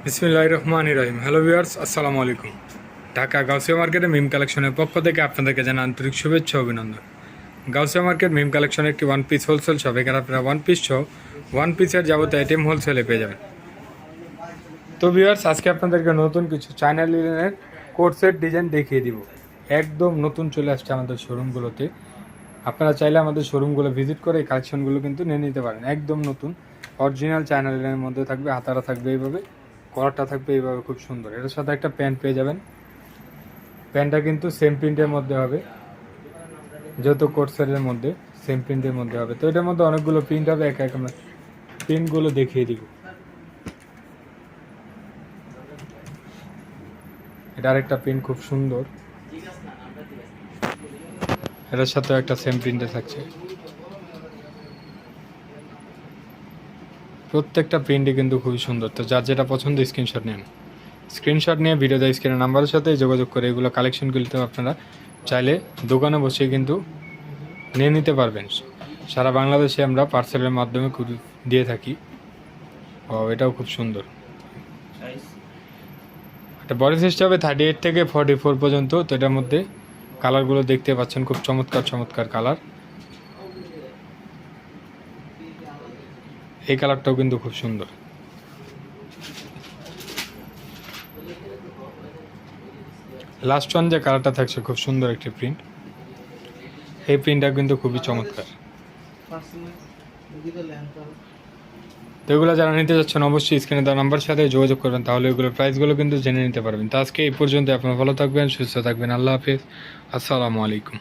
বিসমিল্লাহির রহমানির রহিম। Hello viewers, আসসালামু আলাইকুম। ঢাকা গাউসিয়া মার্কেটে মিম কালেকশনের পক্ষ থেকে আপনাদেরকে জানাই আন্তরিক শুভেচ্ছা ও অভিনন্দন। গাউসিয়া মার্কেট মিম কালেকশনের একটি ওয়ান পিস হোলসেল শপ। এখানে আপনারা ওয়ান পিস সহ ওয়ান পিসের যাবতীয় আইটেম হোলসেলে পেয়ে যাবেন। তো ভিউয়ার্স, আজকে আপনাদেরকে নতুন কিছু চায়না লিনেনের কোট সেট ডিজাইন দেখিয়ে দিব। একদম নতুন চলে আসছে আমাদের শোরুমগুলোতে। আপনারা চাইলে আমাদের শোরুমগুলো ভিজিট করে এই কালেকশনগুলো কিন্তু নিয়ে নিতে পারেন। একদম নতুন অরিজিনাল চায়না লিনেনের মধ্যে থাকবে, হাতারা থাকবে এইভাবে, কলারটা থাকবে এইভাবে খুব সুন্দর। এটার সাথে একটা প্যান্ট পেয়ে যাবেন। প্যান্টটা কিন্তু সেম প্রিন্টের মধ্যে হবে, যেহেতু কোট সেটের মধ্যে সেম প্রিন্টের মধ্যে হবে। তো এটার মধ্যে অনেকগুলো প্রিন্ট হবে, এক এক আমরা প্রিন্টগুলো দেখিয়ে দিব। এটা আরেকটা প্রিন্ট খুব সুন্দর, এটার সাথেও একটা সেম প্রিন্টে থাকছে। প্রত্যেকটা প্রিন্টই কিন্তু খুবই সুন্দর। তো যার যেটা পছন্দ স্ক্রিনশট নেন, স্ক্রিনশট নিয়ে ভিডিও দেয় স্ক্রিনের নাম্বারের সাথে যোগাযোগ করে এগুলো কালেকশনগুলিতে আপনারা চাইলে দোকানে বসে কিন্তু নিয়ে নিতে পারবেন। সারা বাংলাদেশে আমরা পার্সেলের মাধ্যমে দিয়ে থাকি। ও, এটাও খুব সুন্দর। এটা বডি সাইজ হবে 38 থেকে 44 পর্যন্ত। তো এটার মধ্যে কালারগুলো দেখতে পাচ্ছেন, খুব চমৎকার চমৎকার কালার। এই কালারটাও কিন্তু খুব সুন্দর। লাস্ট ওয়ান যে কালারটা থাকছে খুব সুন্দর একটি প্রিন্ট। এই প্রিন্টটা কিন্তু খুবই চমৎকার। তো এগুলো যারা নিতে যাচ্ছেন অবশ্যই স্ক্রিনে দেওয়া নাম্বার সাথে যোগাযোগ করবেন, তাহলে এগুলোর প্রাইসগুলো কিন্তু জেনে নিতে পারবেন। তো আজকে এই পর্যন্ত, আপনারা ভালো থাকবেন, সুস্থ থাকবেন। আল্লাহ হাফিজ, আসসালামু আলাইকুম।